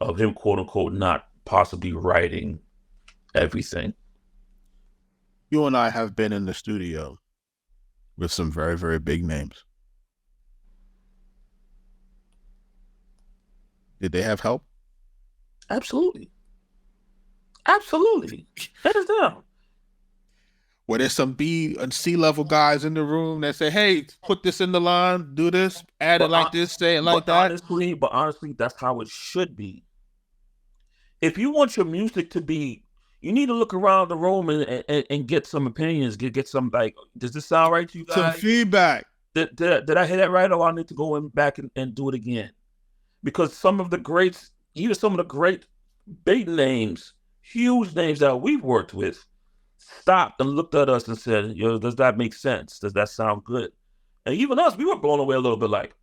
of him, quote unquote, not possibly writing everything?
You and I have been in the studio with some very, very big names. Did they have help?
Absolutely. Absolutely. Hands down.
Were there some B and C level guys in the room that say, "Hey, put this in the line, do this, add it like this, say it like that"?
Honestly, that's how it should be. If you want your music to be, you need to look around the room and get some opinions, get some, like, does this sound right to you guys?
Some feedback.
Did I hear that right, or I need to go back and do it again? Because some of the greats, even some of the great big names, huge names that we've worked with, stopped and looked at us and said, does that make sense? Does that sound good? And even us, we were blown away a little bit, like,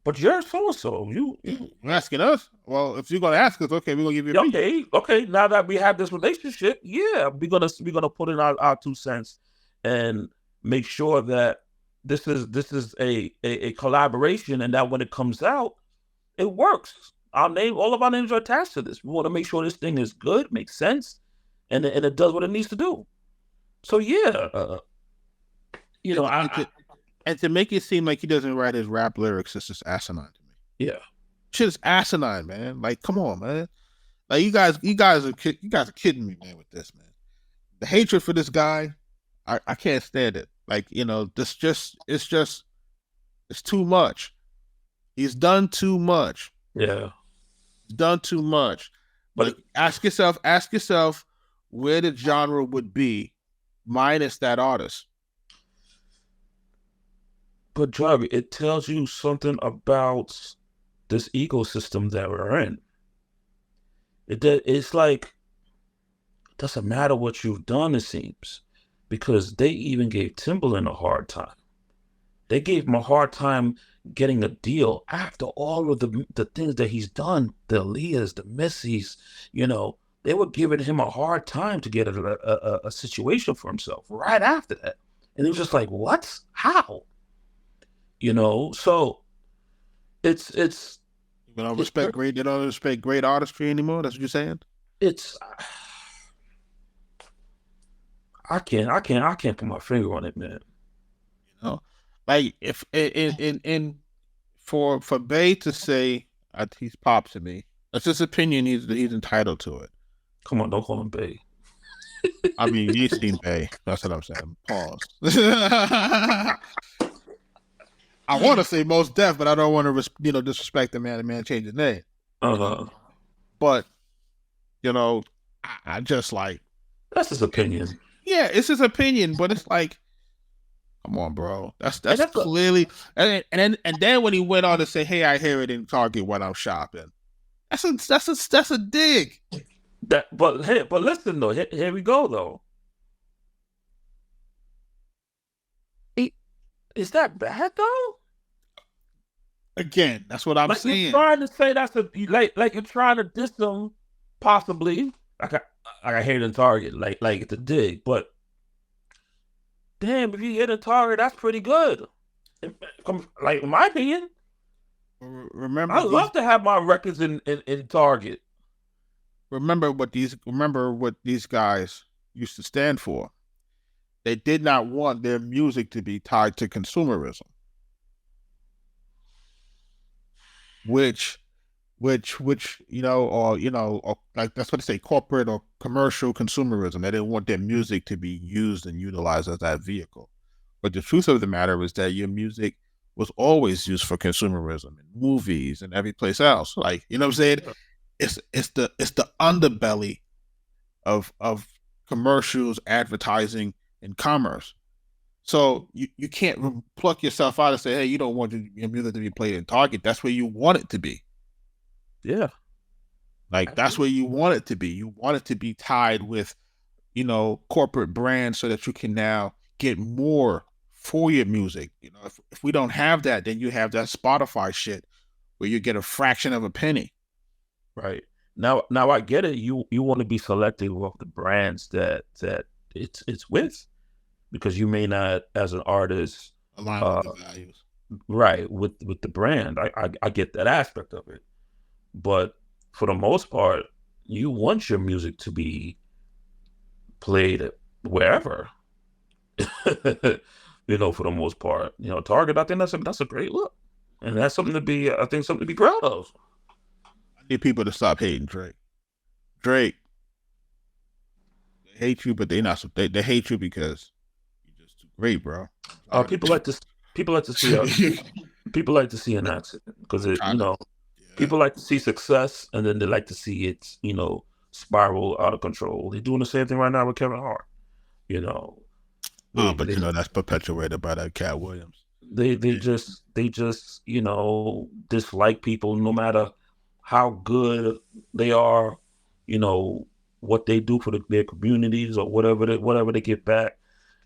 but you're so-and-so. You're
asking us? Well, if you're going to ask us, okay, we're going to give you a
piece. Okay, now that we have this relationship, yeah, we're gonna put in our 2 cents and make sure that this is a collaboration, and that when it comes out, it works. All of our names are attached to this. We want to make sure this thing is good, makes sense, and it does what it needs to do. So yeah,
and to make it seem like he doesn't write his rap lyrics, it's just asinine to me.
Yeah,
shit is asinine, man. Like, come on, man. Like, you guys are kidding me, man, with this, man. The hatred for this guy, I can't stand it. Like, it's too much. He's done too much.
Yeah,
he's done too much. But ask yourself where the genre would be minus that artist.
But Jarvis, it tells you something about this ecosystem that we're in. It's like, it doesn't matter what you've done, it seems, because they even gave Timbaland a hard time. They gave him a hard time getting a deal after all of the things that he's done, the Aaliyahs, the Missys, they were giving him a hard time to get a situation for himself right after that. And he was just like, what? How? So it's
they don't respect great artistry anymore. That's what you're saying?
I can't put my finger on it, man.
Like, if for Bey to say he's pop to me, that's his opinion. He's entitled to it.
Come on, don't call him Bey.
I mean, Yasiin Bey. That's what I'm saying. Pause. I want to say Mos Def, but I don't want to, disrespect the man. The man changed his name. But, I just like,
that's his opinion.
Yeah, it's his opinion, but it's like, come on, bro. That's clearly, and then when he went on to say, "Hey, I hear it in Target when I'm shopping," that's a dig.
But listen though, here we go though. Is that bad though?
Again, that's what I'm saying.
You're trying to say that's like you're trying to diss them, possibly. I hear it in Target, like it's a dig, but damn, if you hit a Target, that's pretty good. Like, in my opinion.
Remember,
I love to have my records in Target.
Remember what these guys used to stand for. They did not want their music to be tied to consumerism, which or like, that's what they say, corporate or commercial consumerism. They didn't want their music to be used and utilized as that vehicle. But the truth of the matter is that your music was always used for consumerism in movies and every place else. Like, you know what I'm saying? It's the underbelly of commercials, advertising, and commerce. So you can't pluck yourself out and say, hey, you don't want your music to be played in Target. That's where you want it to be.
Yeah.
Like, that's where you want it to be. You want it to be tied with, corporate brands so that you can now get more for your music. If we don't have that, then you have that Spotify shit where you get a fraction of a penny.
Right. Now I get it. You want to be selective of the brands that it's with, because you may not, as an artist,
align with the values.
Right, with the brand. I get that aspect of it. But for the most part, you want your music to be played wherever. For the most part. Target, I think that's a great look. And that's something to be proud of.
I need people to stop hating Drake. Drake, they hate you, but they hate you because you're just too great, bro.
People like to see an accident, because people like to see success, and then they like to see it, spiral out of control. They're doing the same thing right now with Kevin Hart.
But that's perpetuated by that Cat Williams.
They just dislike people, no matter how good they are, what they do for their communities or whatever they get back.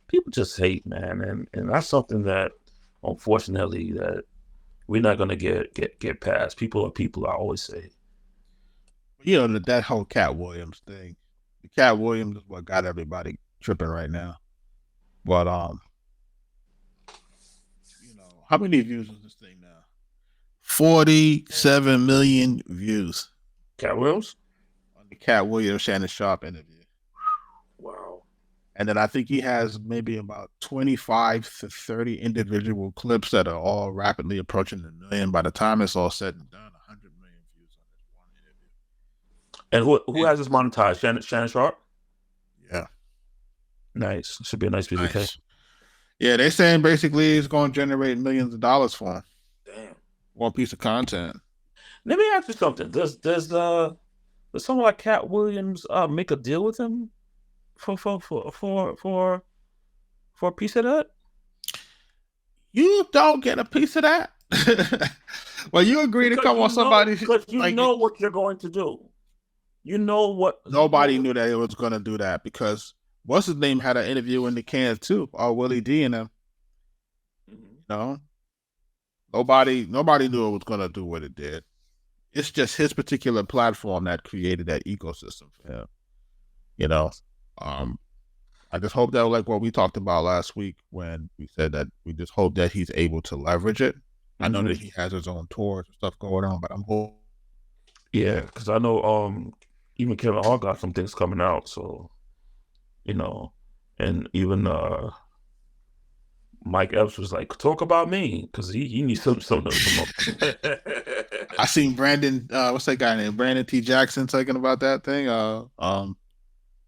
People just hate, man, and that's something that, unfortunately, that we're not gonna get past. People are people, I always say.
That whole Cat Williams thing. The Cat Williams is what got everybody tripping right now. But how many views is this thing now? 47 million views.
Cat Williams?
On the Cat Williams Shannon Sharp interview.
Wow.
And then I think he has maybe about 25 to 30 individual clips that are all rapidly approaching the million. By the time it's all said and done, 100 million views on this one interview.
And who has this monetized? Shannon Sharp?
Yeah.
Nice. Should be a nice piece of cake.
Yeah, they're saying basically it's going to generate millions of dollars for him.
Damn.
One piece of content.
Let me ask you something. Does someone like Cat Williams make a deal with him for a piece of that?
You don't get a piece of that. Well, you agree to come on somebody
because you know what you're going to do. You know what.
Nobody knew that it was going to do that because what's his name had an interview in the can too. Willie D and him. Nobody knew it was going to do what it did. It's just his particular platform that created that ecosystem for him. I just hope that, like what we talked about last week when we said that we just hope that he's able to leverage it. I know that he has his own tours and stuff going on, but I'm hoping.
Yeah, because I know even Kevin Hart got some things coming out, so and even Mike Epps was like, talk about me, because he needs something to come up.
I seen Brandon, what's that guy named? Brandon T. Jackson talking about that thing.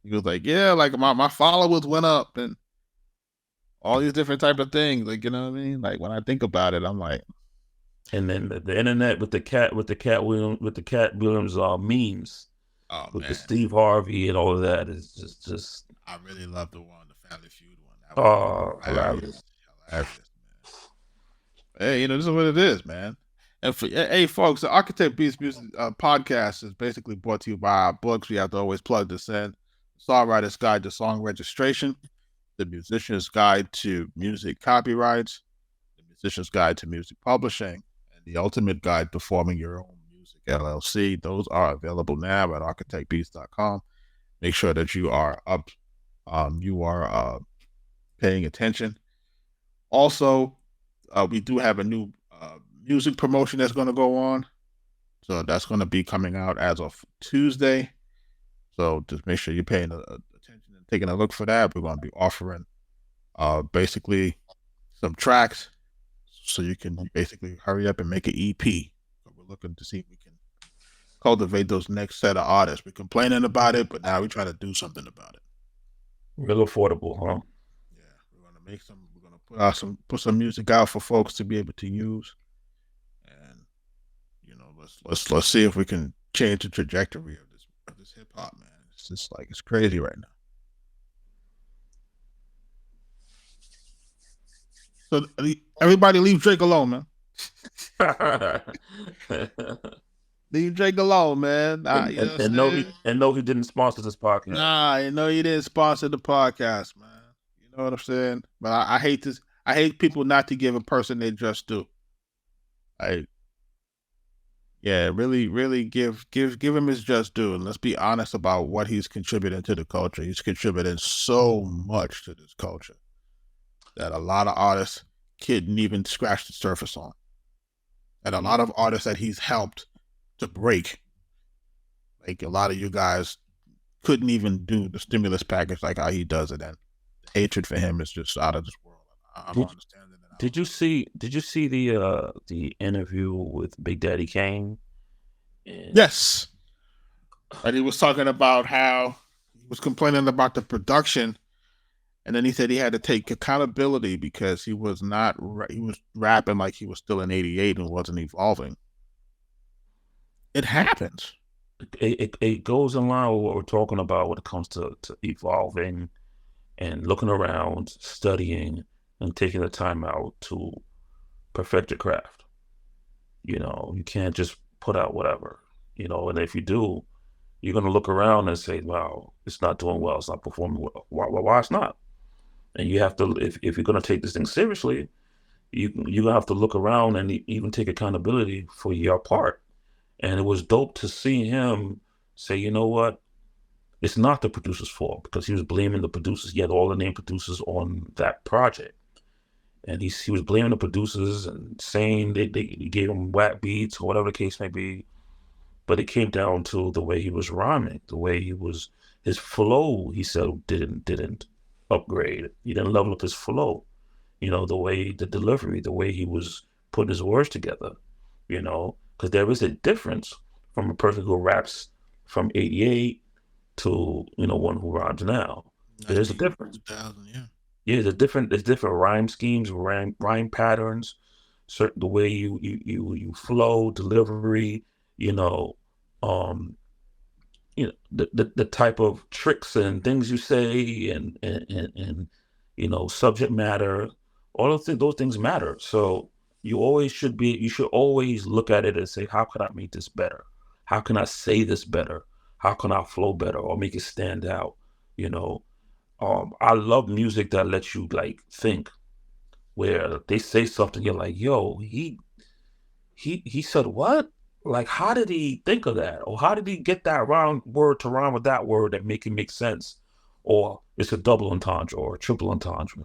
He was like, yeah, like my followers went up and all these different type of things. Like, you know what I mean? Like when I think about it, I'm like.
And then the internet with the Cat Williams memes.
Oh,
with
man.
the Steve Harvey and all of that is just.
I really love the Family Feud one.
Hilarious,
man. Hey, this is what it is, man. And hey, folks, the Arkatech Beatz Music podcast is basically brought to you by our books. We have to always plug this in. Songwriter's Guide to Song Registration, The Musician's Guide to Music Copyrights, The Musician's Guide to Music Publishing, and The Ultimate Guide to Forming Your Own Music LLC. Those are available now at arkatechbeatz.com. Make sure that you are up. You are paying attention. Also, we do have a new music promotion that's going to go on. So that's going to be coming out as of Tuesday. So just make sure you're paying attention and taking a look for that. We're going to be offering basically some tracks so you can basically hurry up and make an EP. So we're looking to see if we can cultivate those next set of artists. We're complaining about it, but now we're trying to do something about it.
Real affordable, huh?
Yeah, we're going to make some. We're going to put some music out for folks to be able to use, and let's see if we can change the trajectory of this hip hop, man. It's just like it's crazy right now. So everybody, leave Drake alone, man. Leave Drake alone, man.
And no, he didn't sponsor this podcast.
Nah, he didn't sponsor the podcast, man. You know what I'm saying? But I hate this. I hate people not to give a person their just due. Really give him his just due, and let's be honest about what he's contributing to the culture. He's contributing so much to this culture that a lot of artists couldn't even scratch the surface on, and a lot of artists that he's helped to break, like a lot of you guys couldn't even do the stimulus package like how he does it, and the hatred for him is just out of this world. I don't understand it.
Did you see the interview with Big Daddy Kane?
Yes. And he was talking about how he was complaining about the production, and then he said he had to take accountability because he was rapping like he was still in '88 and wasn't evolving. It happens.
It goes in line with what we're talking about when it comes to evolving and looking around, studying, and taking the time out to perfect your craft. You can't just put out whatever, and if you do, you're going to look around and say, wow, it's not doing well, it's not performing well. Why it's not? And you have to, if you're going to take this thing seriously, you're going to have to look around and even take accountability for your part. And it was dope to see him say, you know what, It's not the producer's fault, because he was blaming the producers. He had all the name producers on that project. And he was blaming the producers and saying they gave him whack beats or whatever the case may be. But it came down to the way he was rhyming, the way his flow, he said, didn't upgrade. He didn't level up his flow. The way, the delivery, the way he was putting his words together, because there is a difference from a person who raps from 88 to, one who rhymes now. There's a difference. Yeah, there's different rhyme schemes, rhyme patterns, certain the way you flow, delivery, um, the type of tricks and things you say, and subject matter, all of those things matter. So you should always look at it and say, how can I make this better? How can I say this better? How can I flow better or make it stand out? I love music that lets you like think, where they say something, you're like, yo, he said what? Like, how did he think of that? Or how did he get that word to rhyme with that word that make it make sense? Or it's a double entendre or a triple entendre.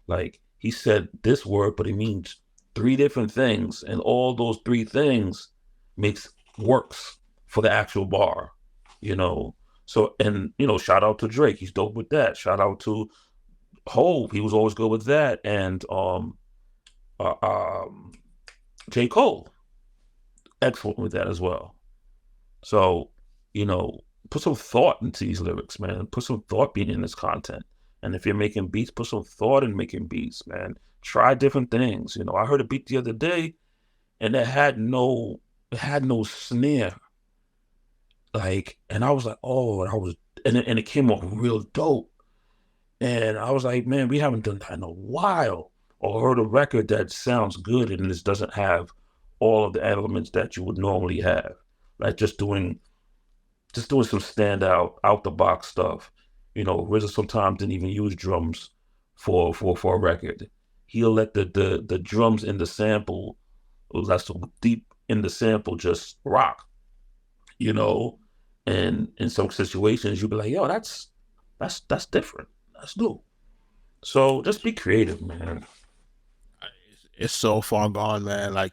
Like, he said this word, but it means 3 different things, and all those 3 things works for the actual bar, So, and shout out to Drake, he's dope with that. Shout out to Hove, he was always good with that, and J. Cole, excellent with that as well. So, put some thought into these lyrics, man. Put some thought in this content. And if you're making beats, put some thought in making beats, man. Try different things. I heard a beat the other day, and it had no snare. Like, and I was like, oh, and it came off real dope. And I was like, man, we haven't done that in a while. Or heard a record that sounds good and this doesn't have all of the elements that you would normally have. Like just doing some standout, out the box stuff. RZA sometimes didn't even use drums for a record. He'll let the drums in the sample, that's so deep in the sample, just rock. And in some situations you'll be like, yo, that's different. That's new. So just be creative, man.
It's so far gone, man. Like,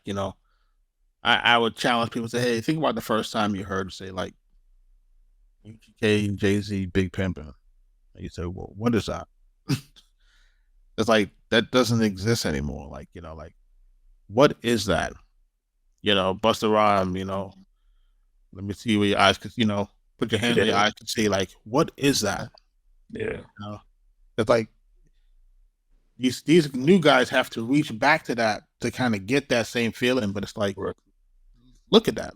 I would challenge people to say, hey, think about the first time you heard, say, like, UGK, Jay-Z, Big Pimpin'. And you say, well, what is that? It's like, that doesn't exist anymore. Like, like, what is that? Busta Rhyme, let me see where your eyes could, put your hands on your eyes and see, like, what is that?
Yeah.
It's like, these new guys have to reach back to that to kind of get that same feeling, but it's like, look at that,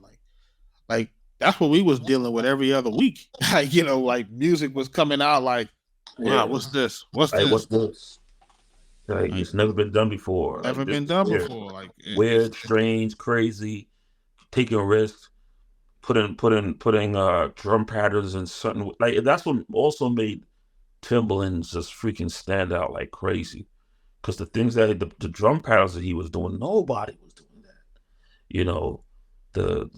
like that's what we was dealing with every other week. Like, like music was coming out, like, wow, what's this? What's this?
Like, it's never been done before.
Never been done before. Like,
weird, strange, crazy, taking risks, putting drum patterns in certain, like, that's what also made Timbaland's just freaking stand out like crazy. Because the things that the drum patterns that he was doing, nobody was doing that. The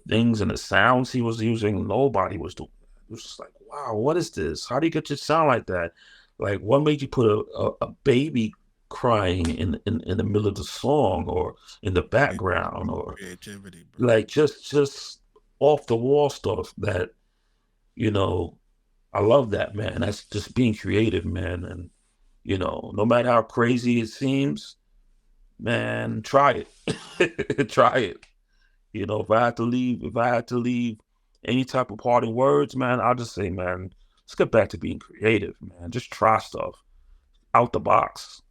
things and the sounds he was using, nobody was doing that. It was just like, wow, what is this? How do you get your sound like that? Like, what made you put a baby crying in the middle of the song or in the background, or
creativity, bro.
Like just off the wall stuff that, I love that, man. That's just being creative, man. And no matter how crazy it seems, man, try it. Try it. If I had to leave any type of parting words, man, I'll just say, man, let's get back to being creative, man. Just try stuff out the box.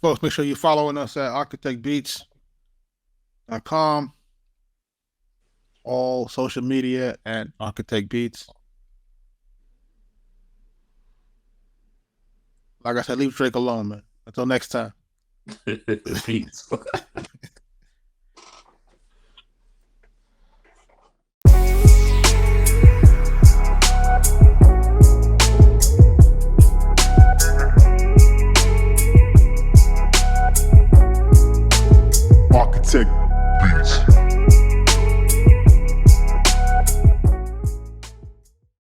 Folks, make sure you're following us at ArkatechBeats.com. All social media at Arkatech Beatz. Like I said, leave Drake alone, man. Until next time.
Peace.